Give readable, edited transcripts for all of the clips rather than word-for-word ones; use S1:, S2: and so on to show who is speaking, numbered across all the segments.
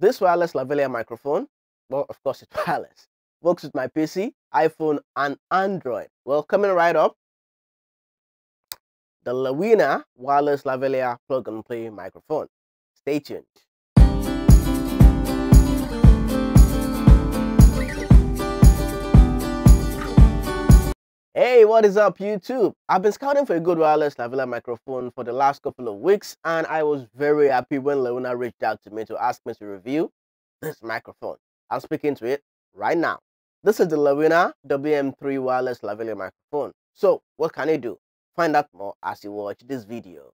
S1: This wireless lavalier microphone, well, of course it's wireless, works with my PC, iPhone, and Android. Well, coming right up, the Lewinner wireless lavalier plug-and-play microphone. Stay tuned. Hey, what is up, YouTube? I've been scouting for a good wireless lavalier microphone for the last couple of weeks, and I was very happy when Lewinner reached out to me to ask me to review this microphone. I'm speaking to it right now. This is the Lewinner WM3 wireless lavalier microphone. So, what can it do? Find out more as you watch this video.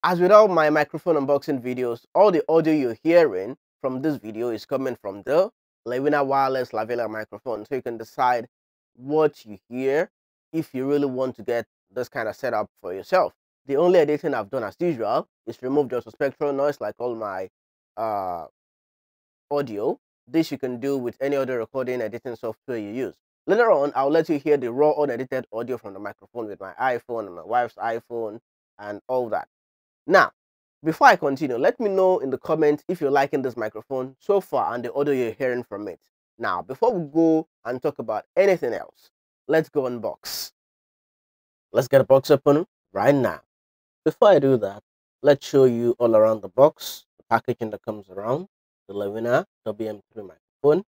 S1: As with all my microphone unboxing videos, all the audio you're hearing from this video is coming from the Lewinner wireless lavalier microphone, so you can decide what you hear if you really want to get this kind of setup for yourself. The only editing I've done as usual is remove just a spectral noise like all my audio. This you can do with any other recording editing software you use. Later on, I'll let you hear the raw unedited audio from the microphone with my iPhone and my wife's iPhone and all that. Now, before I continue, let me know in the comments if you're liking this microphone so far and the audio you're hearing from it. Now, before we go and talk about anything else, let's go unbox. Let's get a box open right now. Before I do that, let's show you all around the box, the packaging that comes around, the Lewinner WM3 microphone.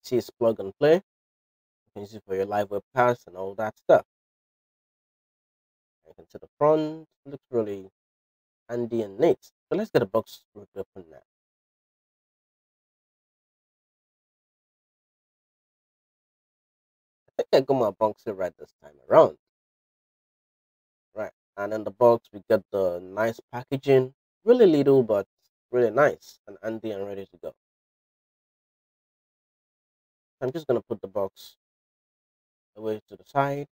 S1: See, it's plug and play. You can use it for your live webcast and all that stuff. You can see the front, looks really handy and neat. So let's get a box ripped open now. I think I got my boxer right this time around. Right, and in the box we got the nice packaging, really little but really nice and handy and ready to go. I'm just gonna put the box away to the side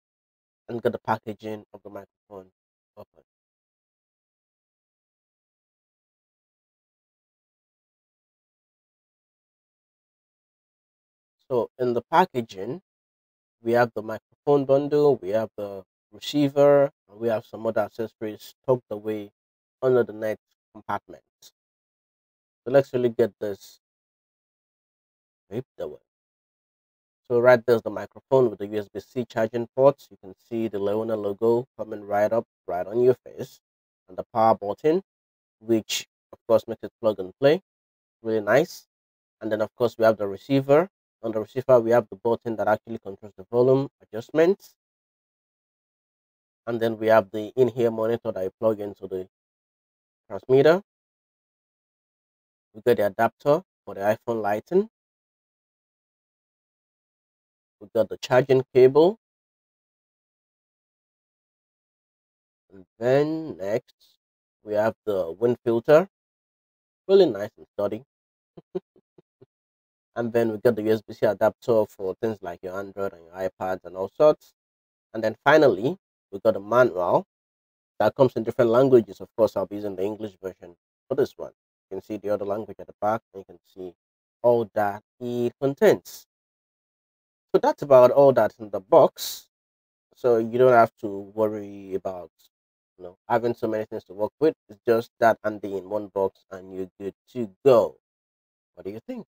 S1: and get the packaging of the microphone open. So in the packaging, we have the microphone bundle, we have the receiver, and we have some other accessories tucked away under the next compartment. So let's really get this ripped away. So right there's the microphone with the USB-C charging ports. You can see the Lewinner logo coming right up, right on your face, and the power button, which of course makes it plug and play. Really nice. And then of course we have the receiver. On the receiver we have the button that actually controls the volume adjustments. And then we have the in-ear monitor that you plug into the transmitter. We got the adapter for the iPhone lighting. We got the charging cable. And then next we have the wind filter. Really nice and sturdy. And then we got the USB-C adapter for things like your Android and your iPads and all sorts. And then finally, we got a manual that comes in different languages. Of course, I'll be using the English version for this one. You can see the other language at the back, and you can see all that it contains. So that's about all that's in the box. So you don't have to worry about having so many things to work with. It's just that and they in one box, and you're good to go. What do you think?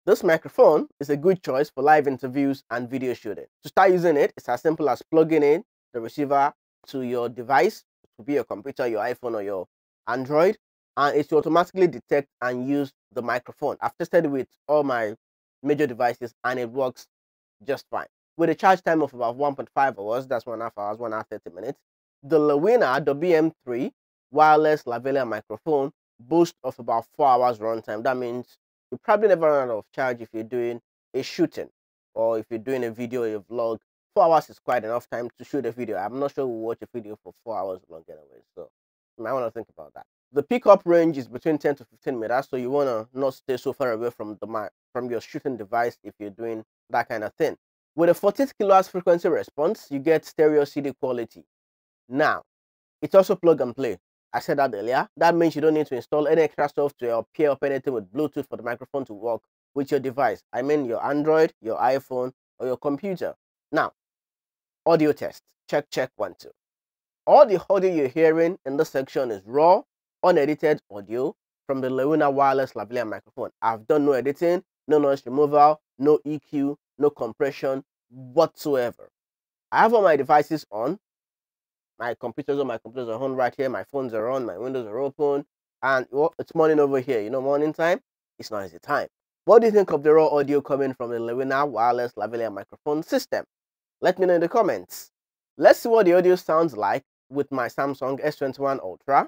S1: This microphone is a good choice for live interviews and video shooting. To start using it, it's as simple as plugging in the receiver to your device. It could be your computer, your iPhone, or your Android, and it will automatically detect and use the microphone. I've tested it with all my major devices and it works just fine. With a charge time of about 1.5 hours, that's 1.5 hours, 1 hour 30 minutes, the Lewinner WM3 wireless lavalier microphone boasts of about 4 hours runtime. That means you probably never run out of charge if you're doing a shooting or if you're doing a video, a vlog. 4 hours is quite enough time to shoot a video. I'm not sure we'll watch a video for 4 hours long anyway, so you might want to think about that. The pickup range is between 10 to 15 meters, so you want to not stay so far away from your shooting device if you're doing that kind of thing. With a 48 kilohertz frequency response, you get stereo CD quality. Now, it's also plug and play. I said that earlier. That means you don't need to install any extra software or pair up anything with Bluetooth for the microphone to work with your device. I mean your Android, your iPhone, or your computer. Now, audio test. Check, check, 1, 2. All the audio you're hearing in this section is raw, unedited audio, from the Lewinner wireless lavalier microphone. I've done no editing, no noise removal, no EQ, no compression whatsoever. I have all my devices on. My computers are on right here. My phones are on. My windows are open. And well, it's morning over here. You know, morning time. It's noisy time. What do you think of the raw audio coming from the Lewinner wireless lavalier microphone system? Let me know in the comments. Let's see what the audio sounds like with my Samsung S21 Ultra.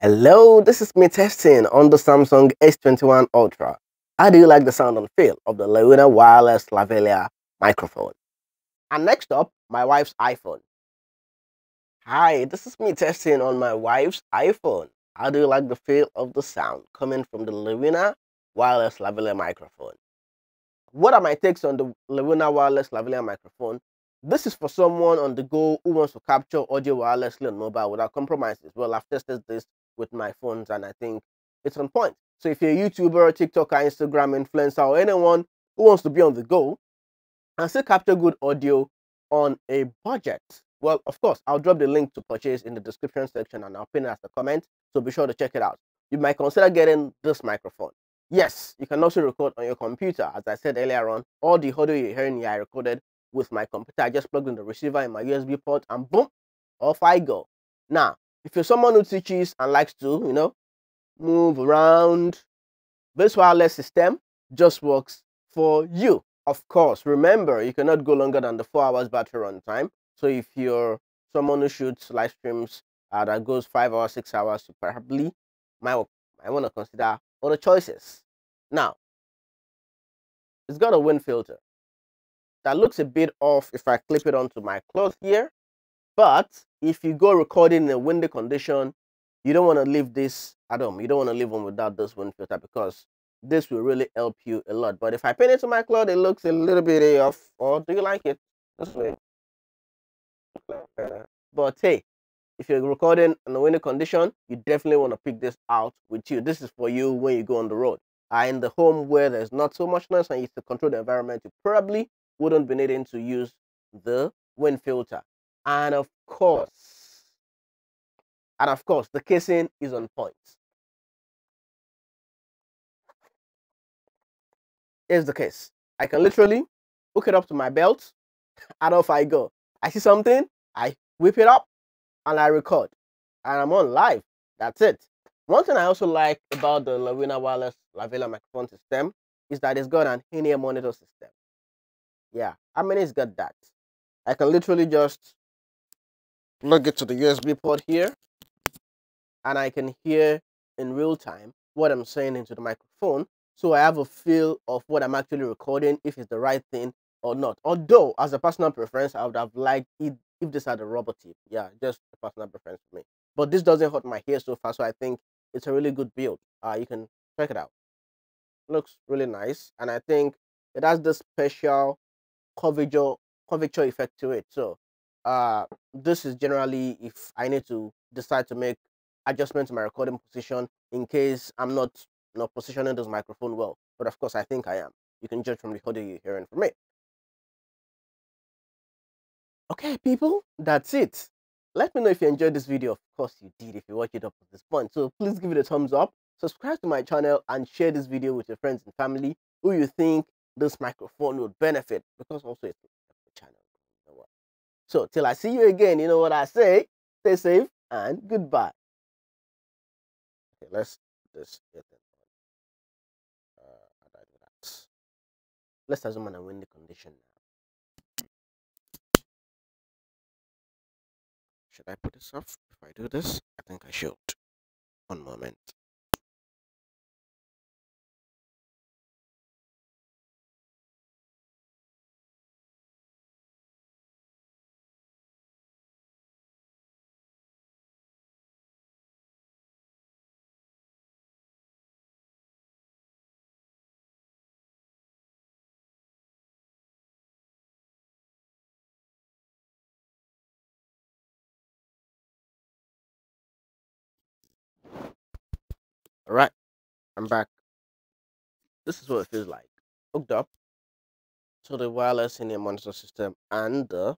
S1: Hello, this is me testing on the Samsung S21 Ultra. How do you like the sound and feel of the Lewinner wireless lavalier microphone? And next up, my wife's iPhone. Hi, this is me testing on my wife's iPhone. How do you like the feel of the sound coming from the Lewinner wireless lavalier microphone? What are my takes on the Lewinner wireless lavalier microphone? This is for someone on the go who wants to capture audio wirelessly on mobile without compromises. Well, I've tested this with my phones and I think it's on point. So if you're a YouTuber, TikToker, Instagram influencer, or anyone who wants to be on the go and still capture good audio on a budget, well, of course, I'll drop the link to purchase in the description section and I'll pin it as a comment. So be sure to check it out. You might consider getting this microphone. Yes, you can also record on your computer. As I said earlier on, all the audio you're hearing here I recorded with my computer. I just plugged in the receiver in my USB port and boom, off I go. Now, if you're someone who teaches and likes to, move around, this wireless system just works for you. Of course, remember, you cannot go longer than the 4 hours battery run time. So if you're someone who shoots live streams that goes 5 hours, 6 hours, you probably might want to consider other choices. Now, it's got a wind filter that looks a bit off if I clip it onto my cloth here. But if you go recording in a windy condition, you don't want to leave this at home. You don't want to leave one without this wind filter because this will really help you a lot. But if I pin it to my cloth, it looks a little bit off. Or do you like it? This way. But hey, if you're recording in a windy condition, you definitely want to pick this out with you. This is for you when you go on the road. In the home where there's not so much noise and you to control the environment, you probably wouldn't be needing to use the wind filter. And of course, the casing is on point. Here's the case. I can literally hook it up to my belt and off I go. I see something, I whip it up and I record. And I'm on live. That's it. One thing I also like about the Lewinner wireless lavalier microphone system is that it's got an in-ear monitor system. Yeah, I mean it's got that. I can literally just plug it to the USB port here and I can hear in real time what I'm saying into the microphone. So I have a feel of what I'm actually recording, if it's the right thing or not. Although, as a personal preference, I would have liked it if this had a rubber tip. Yeah, just a personal preference for me. But this doesn't hurt my hair so far, so I think it's a really good build. You can check it out. Looks really nice, and I think it has this special curvature effect to it. So this is generally if I need to decide to make adjustments to my recording position in case I'm not positioning this microphone well. But of course I think I am. You can judge from the audio you're hearing from me. Okay, people, that's it. Let me know if you enjoyed this video. Of course you did if you watched it up to this point. So please give it a thumbs up, subscribe to my channel, and share this video with your friends and family who you think this microphone would benefit, because also it's a channel. You know what? So till I see you again, you know what I say? Stay safe and goodbye. Okay, let's do this. How do I do that? Let's assume I'm in a windy condition now. Should I put this off if I do this? I think I should. One moment. All right, I'm back. This is what it feels like. Hooked up to the wireless in-ear monitor system and the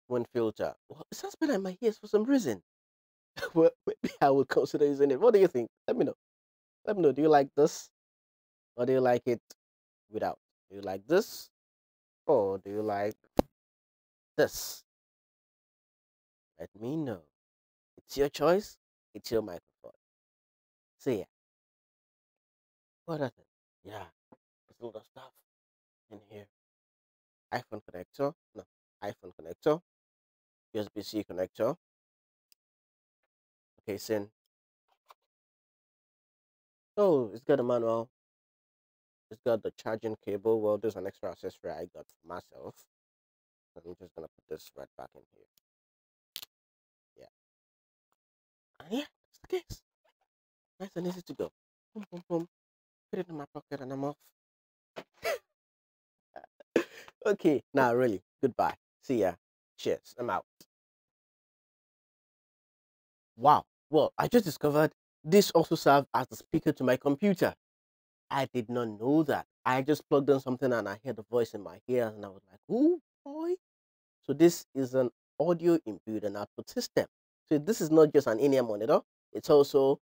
S1: wind filter. Well, it sounds better in my ears for some reason. Well, maybe I would consider using it. What do you think? Let me know. Let me know. Do you like this or do you like it without? Do you like this or do you like this? Let me know. It's your choice. It's your microphone. So yeah, what other? Yeah, there's a lot of stuff in here. iPhone connector. No, iPhone connector. USB-C connector. Okay, sin. Oh, it's got a manual. It's got the charging cable. Well, there's an extra accessory I got for myself. I'm just gonna put this right back in here. Yeah. And yeah, that's the case. Nice and easy to go. Boom, boom, boom. Put it in my pocket and I'm off. Okay, now really, goodbye. See ya. Cheers. I'm out. Wow. Well, I just discovered this also serves as the speaker to my computer. I did not know that. I just plugged in something and I heard the voice in my ear and I was like, oh boy. So this is an audio input and output system. So this is not just an in-ear monitor. It's also,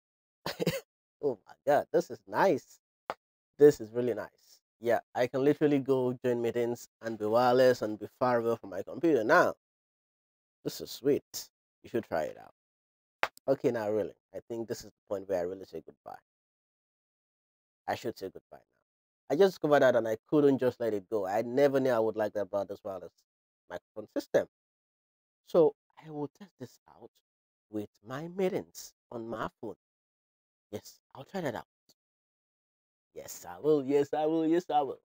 S1: oh my God, this is nice. This is really nice. Yeah, I can literally go join meetings and be wireless and be far away from my computer. Now, this is sweet. You should try it out. Okay, now really, I think this is the point where I really say goodbye. I should say goodbye now. I just discovered that and I couldn't just let it go. I never knew I would like that about this wireless microphone system. So I will test this out with my meetings on my phone. Yes, I'll try that out. Yes, I will. Yes, I will. Yes, I will.